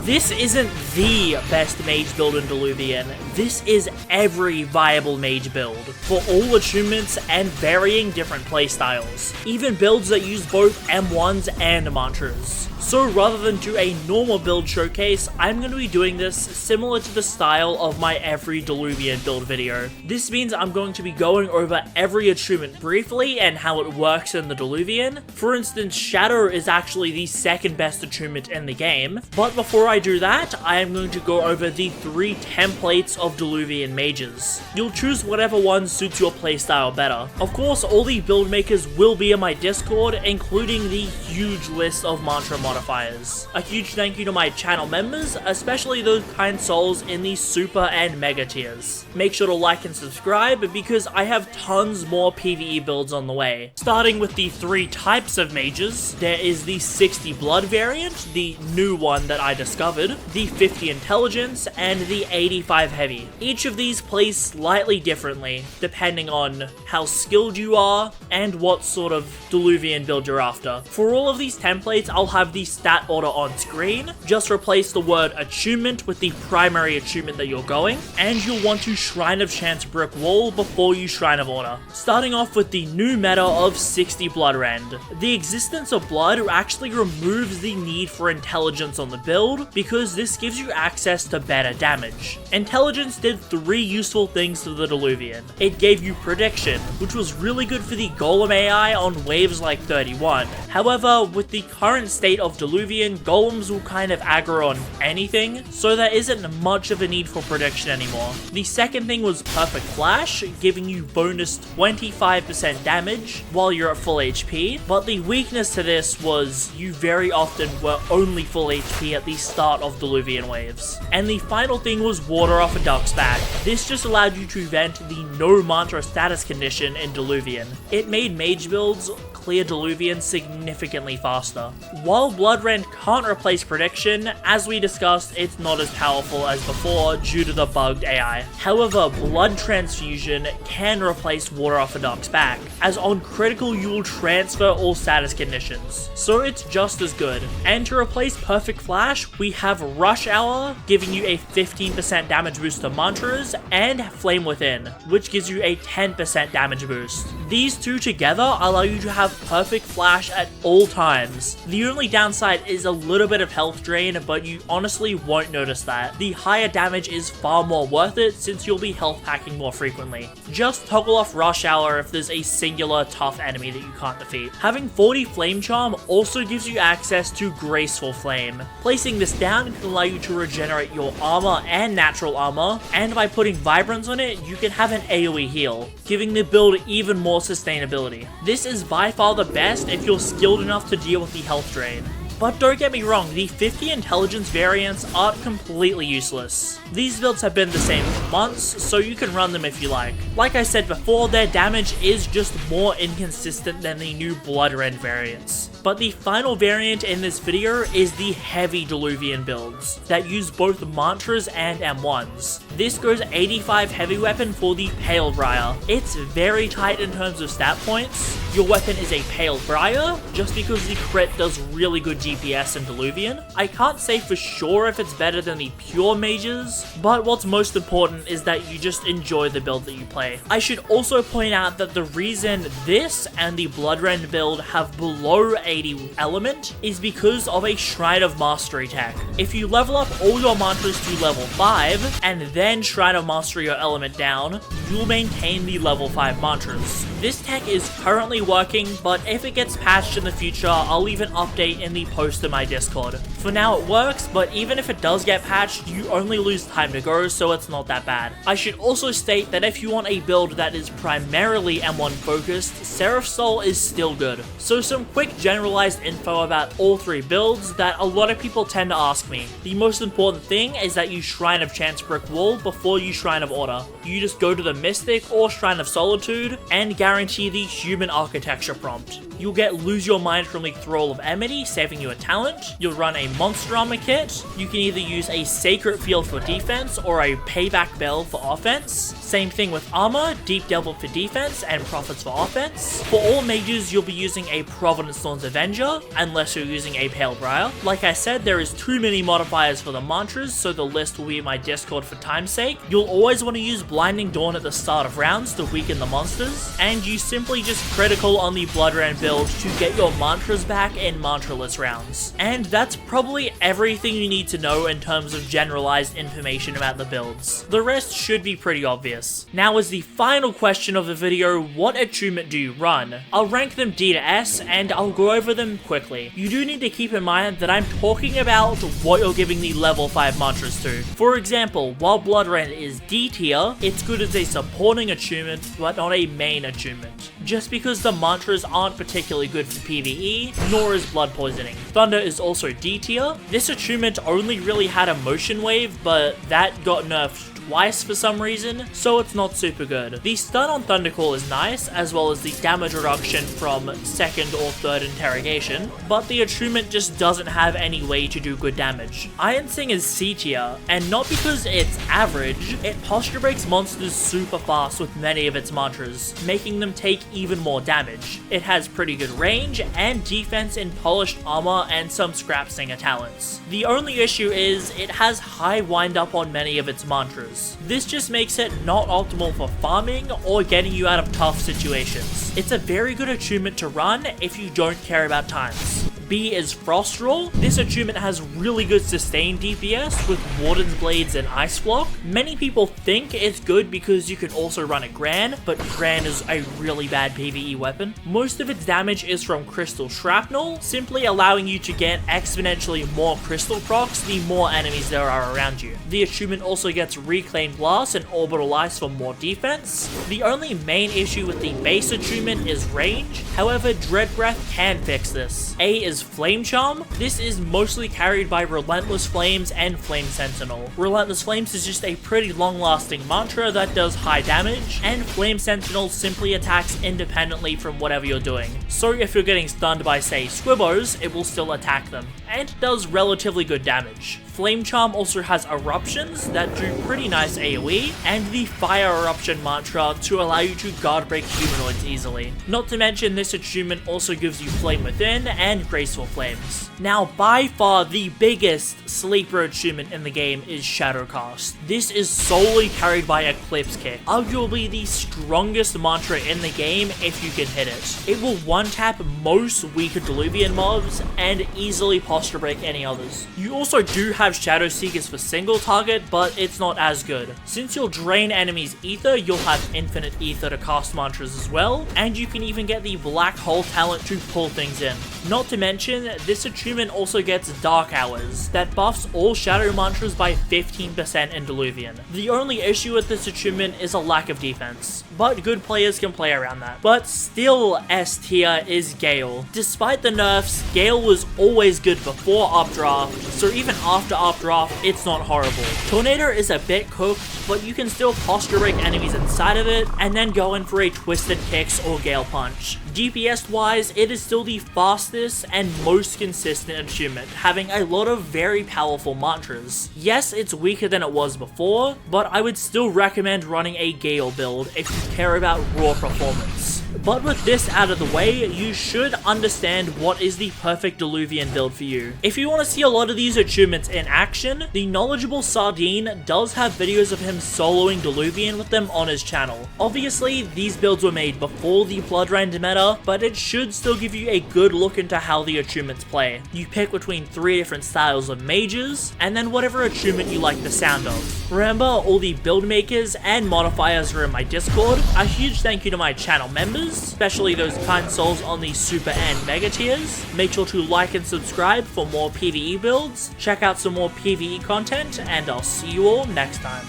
This isn't the best mage build in Diluvian, this is every viable mage build, for all attunements and varying different playstyles, even builds that use both M1s and mantras. So rather than do a normal build showcase, I'm going to be doing this similar to the style of my every Diluvian build video. This means I'm going to be going over every attunement briefly and how it works in the Diluvian. For instance, Shadow is actually the second best attunement in the game, but before I do that, I am going to go over the 3 templates of Diluvian mages. You'll choose whatever one suits your playstyle better. Of course, all the build makers will be in my Discord, including the huge list of mantra modifiers. A huge thank you to my channel members, especially those kind souls in the super and mega tiers. Make sure to like and subscribe because I have tons more PvE builds on the way. Starting with the 3 types of mages, there is the 60 blood variant, the new one that I discovered, the 50 intelligence, and the 85 heavy. Each of these plays slightly differently, depending on how skilled you are and what sort of Diluvian build you're after. For all of these templates, I'll have the stat order on screen. Just replace the word attunement with the primary attunement that you're going, and you'll want to Shrine of Chance Brick Wall before you Shrine of Order. Starting off with the new meta of 60 blood rend. The existence of blood actually removes the need for intelligence on the build, because this gives you access to better damage. Intelligence did 3 useful things to the Diluvian. It gave you prediction, which was really good for the Golem AI on waves like 31. However, with the current state of Diluvian, golems will kind of aggro on anything, so there isn't much of a need for prediction anymore. The second thing was Perfect Flash, giving you bonus 25% damage while you're at full HP, but the weakness to this was you very often were only full HP at the start of Diluvian waves. And the final thing was Water Off a Duck's Back. This just allowed you to vent the no mantra status condition in Diluvian. It made mage builds clear Diluvian significantly faster. While Blood Rend can't replace prediction, as we discussed, it's not as powerful as before due to the bugged AI. However, Blood Transfusion can replace Water Off a Duck's Back, as on critical you will transfer all status conditions, so it's just as good. And to replace Perfect Flash, we have Rush Hour, giving you a 15% damage boost to mantras, and Flame Within, which gives you a 10% damage boost. These two together allow you to have Perfect Flash at all times. The only downside is a little bit of health drain, but you honestly won't notice that. The higher damage is far more worth it since you'll be health packing more frequently. Just toggle off Rush Hour if there's a singular tough enemy that you can't defeat. Having 40 Flame Charm also gives you access to Graceful Flame. Placing this down can allow you to regenerate your armor and natural armor, and by putting Vibrance on it, you can have an AoE heal, giving the build even more sustainability. This is by far the best if you're skilled enough to deal with the health drain. But don't get me wrong, the 50 intelligence variants aren't completely useless. These builds have been the same for months, so you can run them if you like. Like I said before, their damage is just more inconsistent than the new Blood Rend variants. But the final variant in this video is the heavy Diluvian builds that use both mantras and M1s. This goes 85 heavy weapon for the Pale Briar. It's very tight in terms of stat points. Your weapon is a Pale Briar, just because the crit does really good DPS in Diluvian. I can't say for sure if it's better than the pure mages, but what's most important is that you just enjoy the build that you play. I should also point out that the reason this and the Blood Rend build have below 80 element is because of a Shrine of Mastery tech. If you level up all your mantras to level 5 and then Shrine of Mastery your element down, you'll maintain the level 5 mantras. This tech is currently working, but if it gets patched in the future, I'll leave an update in the post in my Discord. For now it works, but even if it does get patched, you only lose time to go, so it's not that bad. I should also state that if you want a build that is primarily M1 focused, Seraph Soul is still good. So some quick generalized info about all 3 builds that a lot of people tend to ask me. The most important thing is that you Shrine of Chance Brick Wall before you Shrine of Order. You just go to the Mystic or Shrine of Solitude and guarantee the Human Architecture prompt. You'll get Lose Your Mind from the Thrall of Amity, saving you a talent. You'll run a Monster Armor kit. You can either use a Sacred Field for defense or a Payback Bell for offense. Same thing with armor, Deep Delver for defense and Prophets for offense. For all mages, you'll be using a Providence Thorn's Avenger, unless you're using a Pale Briar. Like I said, there is too many modifiers for the mantras, so the list will be in my Discord for time's sake. You'll always want to use Blinding Dawn at the start of rounds to weaken the monsters, and you simply just critical on the Blood Rend build to get your mantras back in mantraless rounds. And that's probably everything you need to know in terms of generalized information about the builds. The rest should be pretty obvious. Now is the final question of the video, what attunement do you run? I'll rank them D to S and I'll go over them quickly. You do need to keep in mind that I'm talking about what you're giving the level 5 mantras to. For example, while Blood Rend is D tier, it's good as a supporting attunement but not a main attunement. Just because the mantras aren't particularly good for PvE, nor is Blood Poisoning. Thunder is also D tier. This attunement only really had a motion wave, but that got nerfed twice for some reason, so it's not super good. The stun on Thundercall is nice, as well as the damage reduction from second or third interrogation, but the attunement just doesn't have any way to do good damage. Iron Sing is C tier, and not because it's average, it posture breaks monsters super fast with many of its mantras, making them take even more damage. It has pretty good range and defense in polished armor and some scrap singer talents. The only issue is it has high wind up on many of its mantras. This just makes it not optimal for farming or getting you out of tough situations. It's a very good attunement to run if you don't care about times. B is Frost Roll. This attunement has really good sustained DPS with Warden's Blades and Ice Block. Many people think it's good because you can also run a Gran, but Gran is a really bad PvE weapon. Most of its damage is from Crystal Shrapnel, simply allowing you to get exponentially more crystal procs the more enemies there are around you. The attunement also gets Reclaimed Glass and Orbital Ice for more defense. The only main issue with the base attunement is range, however Dread Breath can fix this. A is Flame Charm. This is mostly carried by Relentless Flames and Flame Sentinel. Relentless Flames is just a pretty long-lasting mantra that does high damage, and Flame Sentinel simply attacks independently from whatever you're doing. So if you're getting stunned by, say, Squibbos, it will still attack them, and does relatively good damage. Flame Charm also has Eruptions that do pretty nice AoE, and the Fire Eruption mantra to allow you to guard break humanoids easily. Not to mention this attunement also gives you Flame Within and Graceful Flames. Now by far the biggest sleeper attunement in the game is Shadowcast. This is solely carried by Eclipse Kick, arguably the strongest mantra in the game if you can hit it. It will one-tap most weaker Diluvian mobs and easily posture break any others. You also do have Shadow Seekers for single target, but it's not as good. Since you'll drain enemies' ether, you'll have infinite ether to cast mantras as well, and you can even get the Black Hole talent to pull things in. Not to mention, this attunement also gets Dark Hours, that buffs all shadow mantras by 15% in Diluvian. The only issue with this attunement is a lack of defense, but good players can play around that. But still S tier is Gale. Despite the nerfs, Gale was always good before updraft, so even after updraft, it's not horrible. Tornado is a bit cooked, but you can still posture break enemies inside of it, and then go in for a Twisted Kicks or Gale Punch. DPS wise, it is still the fastest and most consistent attunement, having a lot of very powerful mantras. Yes, it's weaker than it was before, but I would still recommend running a Gale build if you care about raw performance. But with this out of the way, you should understand what is the perfect Diluvian build for you. If you want to see a lot of these attunements in action, the Knowledgeable Sardine does have videos of him soloing Diluvian with them on his channel. Obviously, these builds were made before the Blood Rend meta, but it should still give you a good look into how the attunements play. You pick between 3 different styles of mages, and then whatever attunement you like the sound of. Remember, all the build makers and modifiers are in my Discord. A huge thank you to my channel members, especially those kind souls on the super and mega tiers. Make sure to like and subscribe for more PvE builds, check out some more PvE content, and I'll see you all next time.